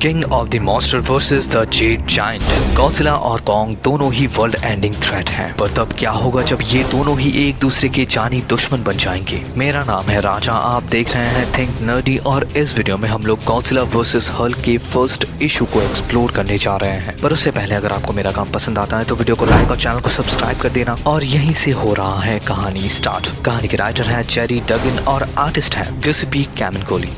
King of the monster versus the Z giant. Godzilla और Kong दोनों ही world ending threat हैं, पर तब क्या होगा जब ये दोनों ही एक दूसरे के जानी दुश्मन बन जाएंगे। मेरा नाम है राजा, आप देख रहे हैं थिंक नर्डी और इस वीडियो में हम लोग गॉडजिला वर्सेस हल्क के फर्स्ट इशू को एक्सप्लोर करने जा रहे हैं। पर उससे पहले अगर आपको मेरा काम पसंद आता है तो वीडियो को लाइक और चैनल को सब्सक्राइब कर देना। और यहीं से हो रहा है कहानी स्टार्ट। कहानी के राइटर है जेरी डगिन और आर्टिस्ट है Giuseppe Camuncoli.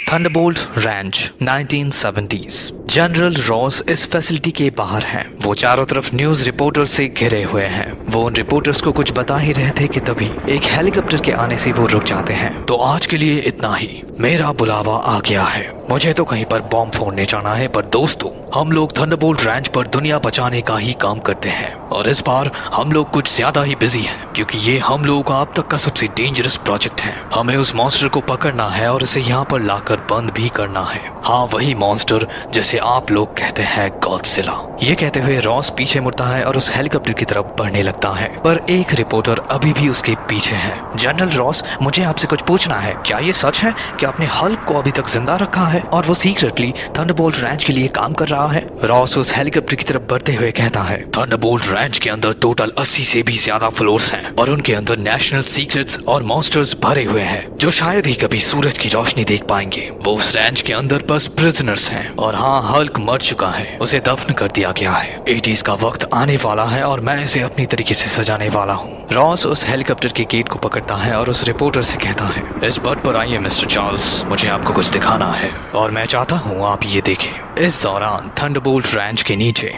Thunderbolt Ranch 1970s। General Ross इस फैसिलिटी के बाहर हैं। वो चारों तरफ न्यूज रिपोर्टर से घिरे हुए हैं। वो उन रिपोर्टर्स को कुछ बता ही रहे थे कि तभी एक हेलीकॉप्टर के आने से वो रुक जाते हैं। तो आज के लिए इतना ही, मेरा बुलावा आ गया है, मुझे तो कहीं पर बॉम्ब फोड़ने जाना है। पर दोस्तों, हम लोग थंडरबोल्ट रैंच पर दुनिया बचाने का ही काम करते हैं और इस बार हम लोग कुछ ज्यादा ही बिजी हैं, क्योंकि ये हम लोगों का अब तक का सबसे डेंजरस प्रोजेक्ट है। हमें उस मॉन्स्टर को पकड़ना है और इसे यहाँ पर लाकर बंद भी करना है। हाँ, वही मॉन्स्टर जिसे आप लोग कहते हैं गॉडजिला। ये कहते हुए रॉस पीछे मुड़ता है और उस हेलीकॉप्टर की तरफ बढ़ने लगता है, पर एक रिपोर्टर अभी भी उसके पीछे है। जनरल रॉस, मुझे आपसे कुछ पूछना है, क्या ये सच है कि आपने हल्क को अभी तक जिंदा रखा है और वो सीक्रेटली थंडरबोल्ट रैंच के लिए काम कर रहा है? रॉस उस हेलीकॉप्टर की तरफ बढ़ते हुए कहता है, थंडरबोल्ट रैंच के अंदर टोटल 80 से भी ज्यादा फ्लोर्स हैं और उनके अंदर नेशनल सीक्रेट्स और मॉन्स्टर्स भरे हुए हैं जो शायद ही कभी सूरज की रोशनी देख पाएंगे। वो उस रैंच के अंदर बस प्रिजनर्स हैं। और हाँ, हल्क मर चुका है, उसे दफन कर दिया गया है। 80s का वक्त आने वाला है और मैं इसे अपनी तरीके से सजाने वाला हूँ। रॉस उस हेलीकॉप्टर के गेट को पकड़ता है और उस रिपोर्टर से कहता है, इस बर्ड पर आइए मिस्टर चार्ल्स, मुझे आपको कुछ दिखाना है और मैं चाहता हूँ आप ये देखें। इस दौरान थंडरबोल्ट रैंच के नीचे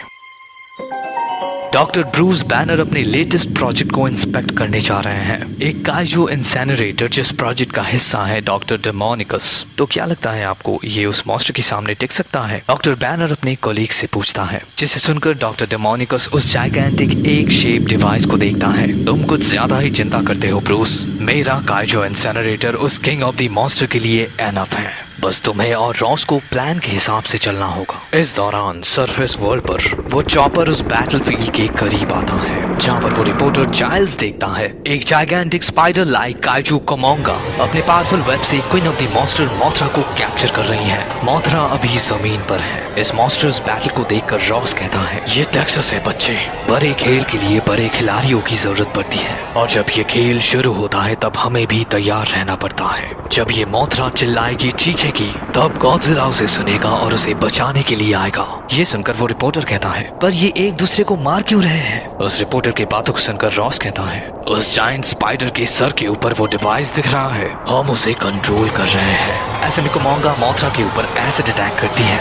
डॉक्टर ब्रूस बैनर अपने लेटेस्ट प्रोजेक्ट को इंस्पेक्ट करने जा रहे हैं। एक काइजू इंसेनरेटर जिस प्रोजेक्ट का हिस्सा है डॉक्टर डेमोनिकस। तो क्या लगता है आपको, ये उस मॉन्स्टर के सामने टिक सकता है? डॉक्टर बैनर अपने कोलीग से पूछता है, जिसे सुनकर डॉक्टर डेमोनिकस उस जाइगैंटिक एक शेप डिवाइस को देखता है। तुम कुछ ज्यादा ही चिंता करते हो ब्रूस, मेरा काइजू इंसेनरेटर उस किंग ऑफ द मॉन्स्टर के लिए एनफ है। बस तुम्हें और रॉस को प्लान के हिसाब से चलना होगा। इस दौरान सरफेस वर्ल्ड पर वो चॉपर उस बैटलफील्ड के करीब आता है, जहाँ पर वो रिपोर्टर चाइल्ड्स देखता है एक जाइगैंटिक स्पाइडर लाइक काइजू कोमोंगा अपने पावरफुल वेब से queen of the monster Mothra को कैप्चर कर रही है। मोथरा अभी जमीन पर है। इस मॉन्स्टर्स बैटल को देखकर रॉस कहता है, ये टेक्सास है बच्चे, बड़े खेल के लिए बड़े खिलाड़ियों की जरूरत पड़ती है और जब ये खेल शुरू होता है तब हमें भी तैयार रहना पड़ता है। जब ये मोथरा चिल्लाएगी, चीखेगी, तब गॉडजिला उसे सुनेगा और उसे बचाने के लिए आएगा। ये सुनकर वो रिपोर्टर कहता है, पर ये एक दूसरे को मार क्यों रहे हैं? उस रिपोर्टर की बातों को सुनकर रॉस कहता है, उस जायंट स्पाइडर के सर के ऊपर वो डिवाइस दिख रहा है, हम उसे कंट्रोल कर रहे हैं। ऐसे में कोमोंगा मोथरा के ऊपर एसिड अटैक करती है।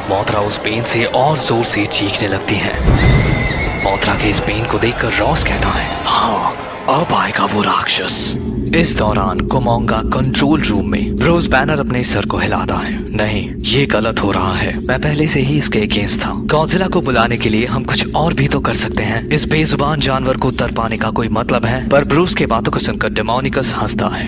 मोथरा उस पेन से और जोर से चीखने लगती है। मोथरा के इस पेन को देखकर रॉस कहता है, हाँ, अब आएगा वो राक्षस। इस दौरान कोमोंगा कंट्रोल रूम में ब्रूस बैनर अपने सर को हिलाता है। नहीं, ये गलत हो रहा है, मैं पहले से ही इसके अगेंस्ट था। गॉडजिला को बुलाने के लिए हम कुछ और भी तो कर सकते हैं। इस बेजुबान जानवर को तर पाने का कोई मतलब है? पर ब्रूस के बातों को सुनकर डेमोनिकस हंसता है,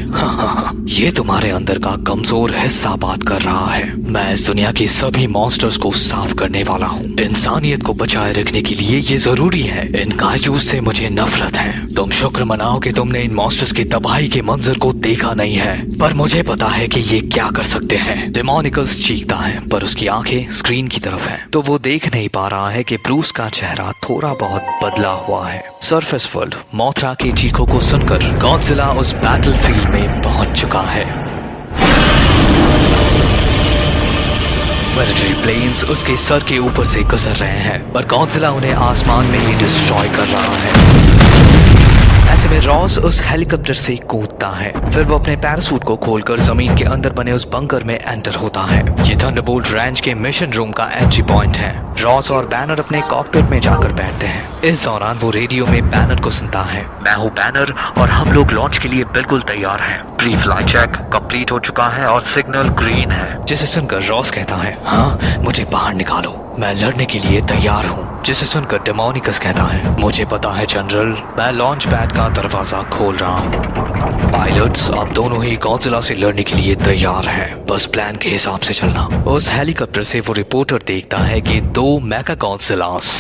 ये तुम्हारे अंदर का कमजोर हिस्सा बात कर रहा है। मैं इस दुनिया के सभी मॉन्स्टर्स को साफ करने वाला हूँ। इंसानियत को बचाए रखने के लिए ये जरूरी है। इन काइजूस से मुझे नफरत है। तुम शुक्र मनाओ कि तुमने इन मॉन्स्टर्स की तबाही के मंजर को देखा नहीं है, पर मुझे पता है कि ये क्या कर सकते हैं। डेमोनिकस चीखता है, पर उसकी आंखें स्क्रीन की तरफ हैं, तो वो देख नहीं पा रहा है कि ब्रूस का चेहरा थोड़ा बहुत बदला हुआ है। सरफेस वर्ल्ड मोथरा के चीखों को सुनकर गॉडजिला उस बैटलफील्ड में पहुंच चुका है। मिलिट्री प्लेन्स उसके सर के ऊपर से गुजर रहे हैं, पर गॉडजिला उन्हें आसमान में ही डिस्ट्रॉय कर रहा है। ऐसे में रॉस उस हेलीकॉप्टर से कूदता है, फिर वो अपने पैरासूट को खोलकर जमीन के अंदर बने उस बंकर में एंटर होता है। ये थंडरबोल्ट रैंच के मिशन रूम का एंट्री पॉइंट है। रॉस और बैनर अपने कॉकपिट में जाकर बैठते हैं। इस दौरान वो रेडियो में बैनर को सुनता है, मैं हूँ बैनर और हम लोग लॉन्च के लिए बिल्कुल तैयार हैं। प्री फ्लाइट चेक कंप्लीट हो चुका है और सिग्नल ग्रीन है। जिसे सुनकर रॉस कहता है, हाँ, मुझे बाहर निकालो, मैं लड़ने के लिए तैयार हूँ। जिसे सुनकर डेमोनिकस कहता है, मुझे पता है जनरल, मैं लॉन्च पैड का दरवाजा खोल रहा हूँ। पायलट्स अब दोनों ही गॉडजिला से लड़ने के लिए तैयार हैं, बस प्लान के हिसाब से चलना। उस हेलीकॉप्टर से वो रिपोर्टर देखता है कि 2 मेगा गॉडजिलास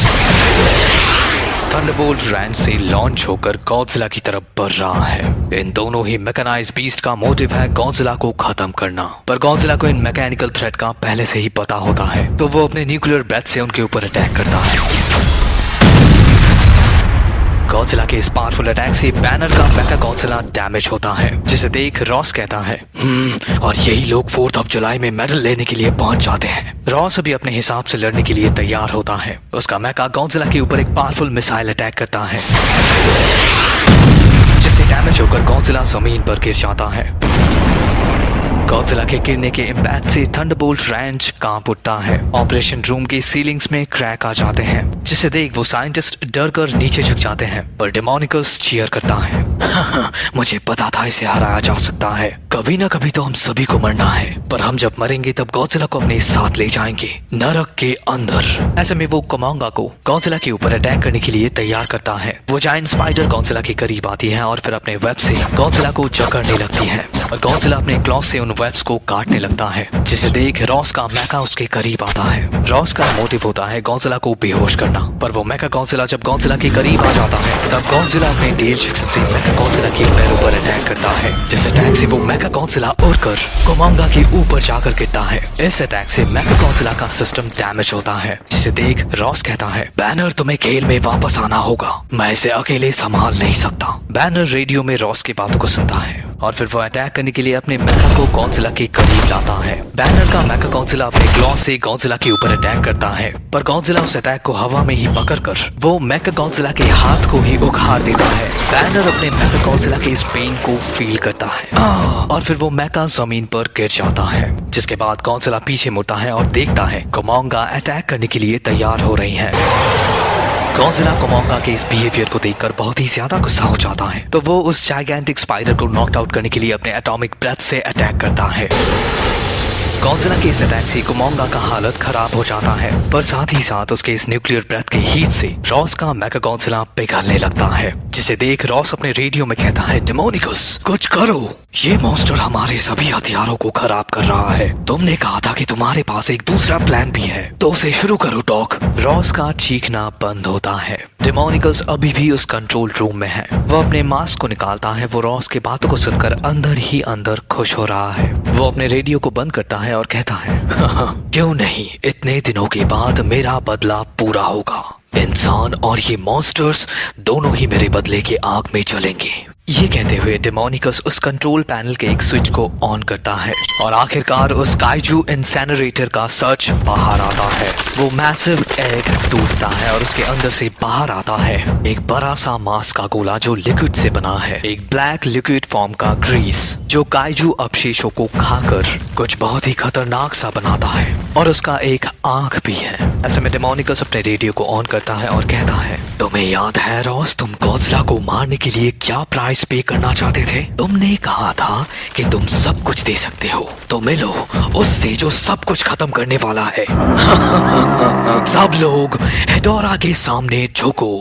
थंडरबोल्ट रैंच से लॉन्च होकर गॉडजिला की तरफ बढ़ रहा है। इन दोनों ही मैकेनाइज्ड बीस्ट का मोटिव है गॉडजिला को खत्म करना, पर गॉडजिला को इन मैकेनिकल थ्रेट का पहले से ही पता होता है, तो वो अपने न्यूक्लियर ब्रेथ से उनके ऊपर अटैक करता है। गॉडजिला के इस पावरफुल अटैक से बैनर का मेका गॉडजिला डैमेज होता है, जिसे देख रॉस कहता है और यही लोग 4th of July में मेडल लेने के लिए पहुंच जाते हैं। रॉस अभी अपने हिसाब से लड़ने के लिए तैयार होता है। उसका मेका गॉडजिला के ऊपर एक पावरफुल मिसाइल अटैक करता है, जिससे डैमेज होकर गॉडजिला जमीन पर गिर जाता है। गॉडजिला के गिरने के इम्पैक्ट से थंडरबोल्ट रैंच कांप उठता है। ऑपरेशन रूम के सीलिंग्स में क्रैक आ जाते हैं, जिसे देख वो साइंटिस्ट डर कर नीचे झुक जाते हैं, पर डेमोनिकस चीयर करता है। मुझे पता था इसे हराया जा सकता है, कभी ना कभी तो हम सभी को मरना है, पर हम जब मरेंगे तब गॉडजिला को अपने साथ ले जाएंगे नरक के अंदर। ऐसे में वो कोमोंगा को गॉडजिला के ऊपर अटैक करने के लिए तैयार करता है। वो जायंट स्पाइडर गॉडजिला के करीब आती है और फिर अपने वेब से गॉडजिला को जकड़ने लगती है, और गॉडजिला अपने क्लॉज से उन वेब्स को काटने लगता है, जिसे देख रॉस का मेका उसके करीब आता है। रॉस का मोटिव होता है गॉडजिला को बेहोश करना, पर वो मेका गॉडजिला जब गॉडजिला के करीब आ जाता है, तब गॉडजिला अपने टेल सेक्शन से मेका गॉडजिला के पैरों पर अटैक करता है, जिस अटैक से वो मेका गॉडजिला उड़कर कोमोंगा के ऊपर जाकर गिरता है। इस अटैक से मेका गॉडजिला का सिस्टम डैमेज होता है, जिसे देख रॉस कहता है, बैनर तुम्हें खेल में वापस आना होगा, मैं इसे अकेले संभाल नहीं सकता। बैनर रेडियो में रॉस की बातों को सुनता है और फिर वो अटैक करने के लिए अपने मेका को गॉडजिला के करीब लाता है। बैनर का मेका गॉडजिला अपने क्लॉज से गॉडजिला के ऊपर अटैक करता है, पर गॉडजिला उस अटैक को हवा में ही पकड़कर वो मेका गॉडजिला के हाथ को ही उखाड़ देता है। बैनर अपने मेका गॉडजिला के इस पेन को फील करता है और फिर वो मेका जमीन पर गिर जाता है, जिसके बाद गॉडजिला पीछे मुड़ता है और देखता है कोमोंगा अटैक करने के लिए तैयार हो रही है। गॉडजिला कोमोंगा के इस बिहेवियर को देखकर बहुत ही ज्यादा गुस्सा हो जाता है, तो वो उस जायगेंटिक स्पाइडर को नॉकआउट आउट करने के लिए अपने एटॉमिक ब्रेथ से अटैक करता है। गॉडजिला के इस अटैक से कोमोंगा का हालत खराब हो जाता है, पर साथ ही साथ उसके इस न्यूक्लियर ब्रेथ के हीट से रॉस का मेका गॉडजिला पिघलने लगता है, जिसे देख रॉस अपने रेडियो में कहता है, डेमोनिकस कुछ करो, ये मॉन्स्टर हमारे सभी हथियारों को खराब कर रहा है। तुमने कहा था कि तुम्हारे पास एक दूसरा प्लान भी है, तो उसे शुरू करो डॉक। रॉस का चीखना बंद होता है। डेमोनिकस अभी भी उस कंट्रोल रूम में है। वो अपने मास्क को निकालता है। वो रॉस की बातों को सुनकर अंदर ही अंदर खुश हो रहा है। वो अपने रेडियो को बंद करता है और कहता है, क्यों नहीं, इतने दिनों के बाद मेरा बदला पूरा होगा। इंसान और ये मॉन्स्टर्स दोनों ही मेरे बदले के आग में चलेंगे। ये कहते हुए डेमोनिकस उस कंट्रोल पैनल के एक स्विच को ऑन करता है और आखिरकार उस काइजू इंसेनरेटर का सच बाहर आता है। वो मैसिव एग टूटता है और उसके अंदर से बाहर आता है एक बड़ा सा मांस का गोला जो लिक्विड से बना है, एक ब्लैक लिक्विड फॉर्म का ग्रीस जो काइजू अवशेषों को खाकर कुछ बहुत ही खतरनाक सा बनाता है, और उसका एक आंख भी है। ऐसे में डेमोनिकस अपने रेडियो को ऑन करता है और कहता है, तुम्हें याद है रॉस, तुम गॉडजिला को मारने के लिए क्या प्राइस पे करना चाहते थे? तुमने कहा था कि तुम सब कुछ दे सकते हो, तो मिलो उससे जो सब कुछ खत्म करने वाला है। सब लोग हेडोरा के सामने झुको।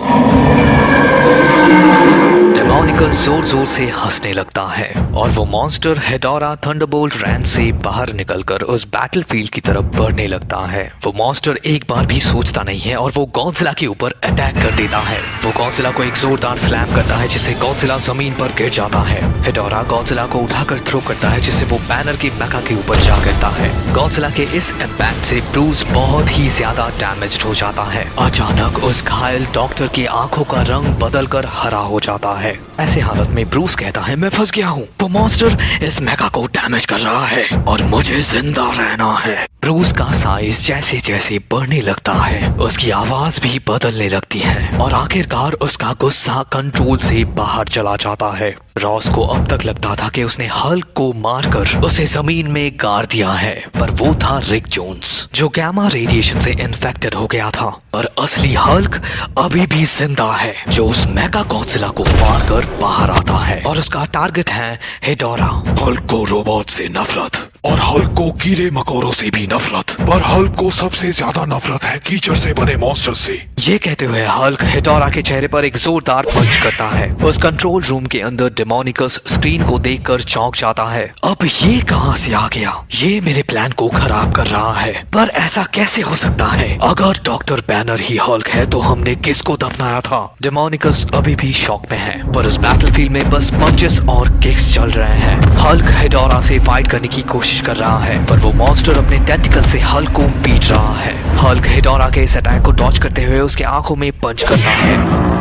डेमोनिकस जोर जोर से हंसने लगता है और वो मॉन्स्टर हेडोरा थंडरबोल्ट रैंच से बाहर निकलकर उस बैटलफील्ड की तरफ बढ़ने लगता है। वो मॉन्स्टर एक बार भी सोचता नहीं है और वो गॉडजिला के ऊपर अटैक कर देता है। वो गॉडजिला को एक जोरदार स्लैम करता है, जिससे गॉडजिला जमीन पर गिर जाता है। हेडोरा गॉडजिला को उठाकर थ्रो करता है, जिससे वो बैनर के मेका के ऊपर जा गिरता है। गॉडजिला के इस इम्पैक्ट से ब्रूस बहुत ही ज्यादा डैमेज्ड हो जाता है। अचानक उस घायल डॉक्टर की आंखों का रंग बदलकर हरा हो जाता है। ऐसे हालत में ब्रूस कहता है, मैं फंस गया हूँ, वो मॉन्स्टर इस मेका को डैमेज कर रहा है और मुझे जिंदा रहना है। ब्रूस का साइज जैसे जैसे बढ़ने लगता है, उसकी आवाज भी बदलने लगती है और आखिरकार उसका गुस्सा कंट्रोल से बाहर चला जाता है। रॉस को अब तक लगता था कि उसने हल्क को मारकर उसे जमीन में गाड़ दिया है, पर वो था रिक जोन्स जो गैमा रेडिएशन से इन्फेक्टेड हो गया था। पर असली हल्क अभी भी जिंदा है, जो उस मेगा गॉडजिला को फाड़ कर बाहर आता है और उसका टारगेट है हेडोरा। हल्क को रोबोट से नफरत, और हल्क को कीड़े मकोड़ों से भी नफरत, पर हल्क को सबसे ज्यादा नफरत है कीचड़ से बने मॉन्स्टर से। ये कहते हुए हल्क हेडोरा के चेहरे पर एक जोरदार पंच करता है। उस कंट्रोल रूम के अंदर डेमोनिकस स्क्रीन को देखकर चौंक जाता है। अब ये कहां से आ गया? ये मेरे प्लान को खराब कर रहा है। पर ऐसा कैसे हो सकता है? अगर डॉक्टर बैनर ही हल्क है तो हमने किसको दफनाया था? डेमोनिकस अभी भी शॉक में है, पर उस बैटलफील्ड में बस पंचेस और किक्स चल रहे हैं। हल्क हेडोरा से फाइट करने की कोशिश कर रहा है, पर वो मॉन्स्टर अपने टेंटिकल से हल्क को पीट रहा है। हल्क हेडोरा के इस अटैक को डॉज करते हुए उसके आंखों में पंच करता है।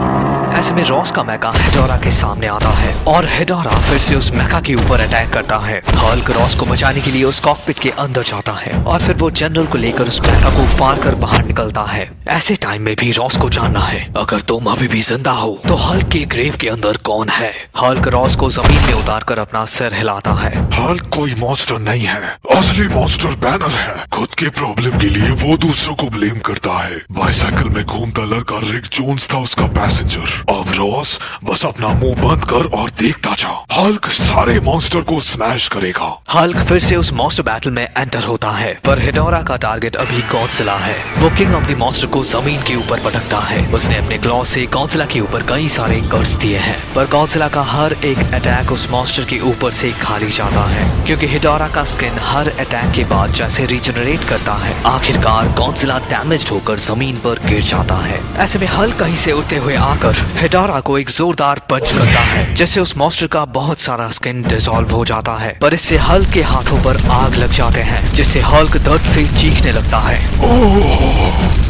ऐसे में रॉस का मैका हेडोरा के सामने आता है और हेडोरा फिर से उस मैका के ऊपर अटैक करता है। हल्क रॉस को बचाने के लिए उस कॉकपिट के अंदर जाता है और फिर वो जनरल को लेकर उस मैका को फाड़ कर बाहर निकलता है। ऐसे टाइम में भी रॉस को जानना है, अगर तुम अभी भी जिंदा हो तो हल्क के ग्रेव के अंदर कौन है? हल्क रॉस को जमीन में उतार कर अपना सिर हिलाता है। हल्क कोई मॉन्स्टर नहीं है, असली मॉन्स्टर बैनर है। खुद के प्रॉब्लम के लिए वो दूसरों को ब्लेम करता है। बाइसाइकिल में घूमता लड़का रिक जोन्स था उसका पैसेंजर। अब रॉस बस अपना मुंह बंद कर और देखता जा, हल्क सारे मॉन्स्टर को स्मैश करेगा। हल्क फिर से उस मॉन्स्टर बैटल में एंटर होता है, पर हेडोरा का टारगेट अभी गॉडजिला है। वो किंग ऑफ द मॉन्स्टर को जमीन के ऊपर पटकता है। उसने अपने क्लॉ से गॉडजिला के ऊपर कई सारे कट्स दिए हैं, पर गॉडजिला का हर एक अटैक उस मॉन्स्टर के ऊपर से खाली जाता है, क्योंकि हेडोरा का स्किन हर अटैक के बाद जैसे रिजनरेट करता है। आखिरकार गॉडजिला डैमेज्ड होकर जमीन पर गिर जाता है। ऐसे में हल्क कहीं से उड़ते हुए आकर हेडोरा को एक जोरदार पंच करता है, जिससे उस मॉन्स्टर का बहुत सारा स्किन डिसॉल्व हो जाता है। पर इससे हल्क के हाथों पर आग लग जाते हैं, जिससे हल्क दर्द से चीखने लगता है।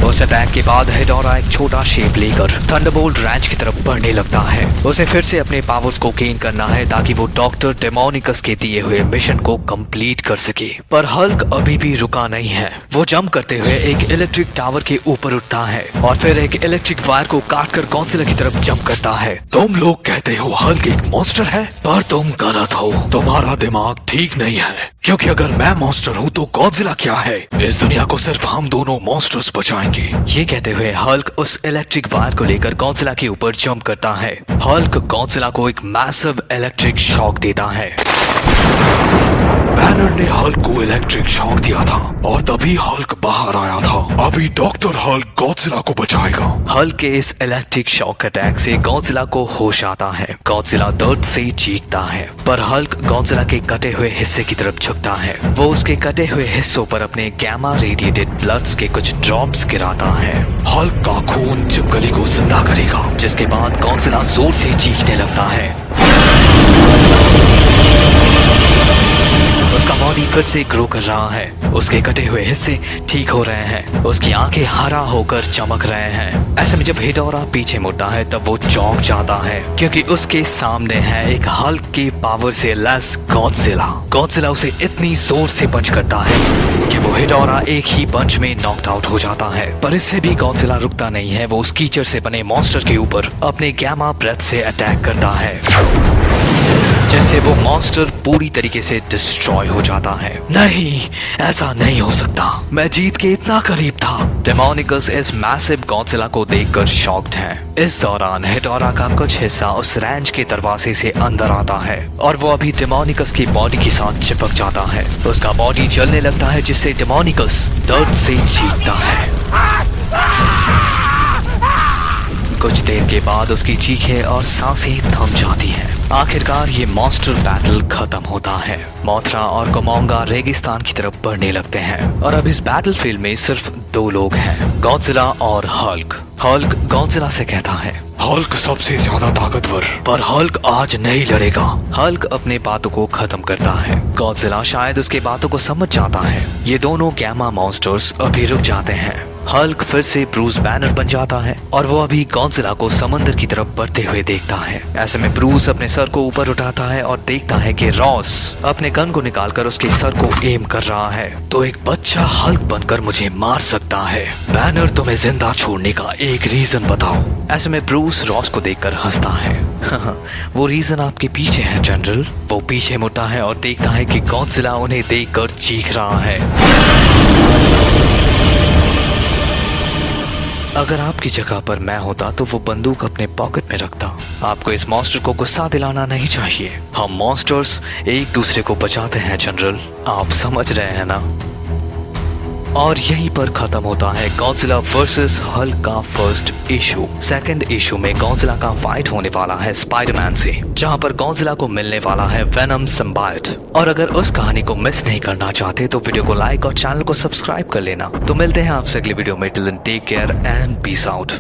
उस अटैक के बाद हेडोरा एक छोटा शेप लेकर थंडरबोल्ट रैंच की तरफ बढ़ने लगता है। उसे फिर से अपने पावर्स को गेन करना है ताकि वो डॉक्टर डेमोनिकस के दिए हुए मिशन को कंप्लीट कर सके। पर हल्क अभी भी रुका नहीं है। वो जंप करते हुए एक इलेक्ट्रिक टावर के ऊपर उठता है और फिर एक इलेक्ट्रिक वायर को काट कर गॉडजिला की तरफ जंप करता है। तुम लोग कहते हो हल्क एक मॉन्स्टर है, पर तुम गलत हो। तुम्हारा दिमाग ठीक नहीं है, क्योंकि अगर मैं मॉन्स्टर हूँ तो गॉडजिला क्या है? इस दुनिया को सिर्फ हम दोनों मॉन्स्टर्स बचाएंगे। ये कहते हुए हल्क उस इलेक्ट्रिक वायर को लेकर गॉडजिला के ऊपर जंप करता है। हल्क गॉडजिला को एक मैसिव इलेक्ट्रिक शॉक देता है। बैनर ने हल्क को इलेक्ट्रिक शॉक दिया था और तभी हल्क बाहर आया था। अभी डॉक्टर हल्क गॉडजिला को बचाएगा। हल्क के इस इलेक्ट्रिक शॉक अटैक से गॉडजिला को होश आता है। गॉडजिला दर्द से चीखता है, पर हल्क गॉडजिला के कटे हुए हिस्से की तरफ झुकता है। वो उसके कटे हुए हिस्सों पर अपने गैमा रेडिएटेड ब्लड्स के कुछ ड्रॉप्स गिराता है। हल्क का खून चिपकली को जिंदा करेगा, जिसके बाद गॉडजिला जोर से चीखने लगता है। उसका बॉडी फिर से ग्रो कर रहा है। उसके कटे हुए हिस्से ठीक हो रहे हैं। उसकी आंखें हरा होकर चमक रहे हैं। ऐसे में जब हेडोरा पीछे मुड़ता है तब वो चौंक जाता है, क्योंकि उसके सामने है एक हल्क के पावर से लेस गॉडजिला। गॉडजिला उसे इतनी जोर से पंच करता है कि वो हेडोरा एक ही पंच में नॉकड आउट हो जाता है। पर इससे भी गॉडजिला रुकता नहीं है। वो उस कीचड़ से बने मॉन्स्टर के ऊपर अपने गैमा ब्रेथ से अटैक करता है, जिससे वो मॉन्स्टर पूरी तरीके से डिस्ट्रॉय हो जाता है। नहीं, ऐसा नहीं हो सकता। मैं जीत के इतना करीब था। डेमोनिकस इस मैसिव गॉडजिला को देखकर शॉक्ड है। इस दौरान हेडोरा का कुछ हिस्सा उस रैंच के दरवाजे से अंदर आता है और वो अभी डेमोनिकस की बॉडी के साथ चिपक जाता है। उसका बॉडी जलने लगता है, जिससे डेमोनिकस दर्द से चीखता है। कुछ देर के बाद उसकी चीखें और सांसें थम जाती हैं। आखिरकार ये मॉन्स्टर बैटल खत्म होता है। मोथरा और कोमोंगा रेगिस्तान की तरफ बढ़ने लगते हैं और अब इस बैटलफील्ड में सिर्फ दो लोग हैं, गॉडजिला और हल्क। हल्क गॉडजिला से कहता है, हल्क सबसे ज्यादा ताकतवर, पर हल्क आज नहीं लड़ेगा। हल्क अपने बातों को खत्म करता है। गॉडजिला शायद उसके बातों को समझ जाता है। ये दोनों गैमा मॉन्स्टर्स अभी रुक जाते हैं। हल्क फिर से ब्रूस बैनर बन जाता है और वो अभी गॉडजिला को समंदर की तरफ बढ़ते हुए देखता है। ऐसे में ब्रूस अपने सर को ऊपर उठाता है और देखता है कि रॉस अपने गन को निकालकर उसके सर को एम कर रहा है। तो एक बच्चा हल्क बनकर मुझे मार सकता है। बैनर, तुम्हें जिंदा छोड़ने का एक रीजन बताओ। ऐसे में ब्रूस रॉस को देखकर हंसता है। वो रीजन आपके पीछे है जनरल। वो पीछे मुड़ता है और देखता है कि गॉडजिला उन्हें देखकर चीख रहा है। अगर आपकी जगह पर मैं होता तो वो बंदूक अपने पॉकेट में रखता। आपको इस मॉन्स्टर को गुस्सा दिलाना नहीं चाहिए। हम मॉन्स्टर्स एक दूसरे को बचाते हैं जनरल, आप समझ रहे हैं ना। और यहीं पर खत्म होता है गॉडजिला वर्सेस हल्क का फर्स्ट इशू। सेकंड इशू में गॉडजिला का फाइट होने वाला है स्पाइडरमैन से, जहां पर गॉडजिला को मिलने वाला है वेनम सिम्बायोट। और अगर उस कहानी को मिस नहीं करना चाहते तो वीडियो को लाइक और चैनल को सब्सक्राइब कर लेना। तो मिलते हैं आपसे अगली वीडियो में। Till then take care and peace out.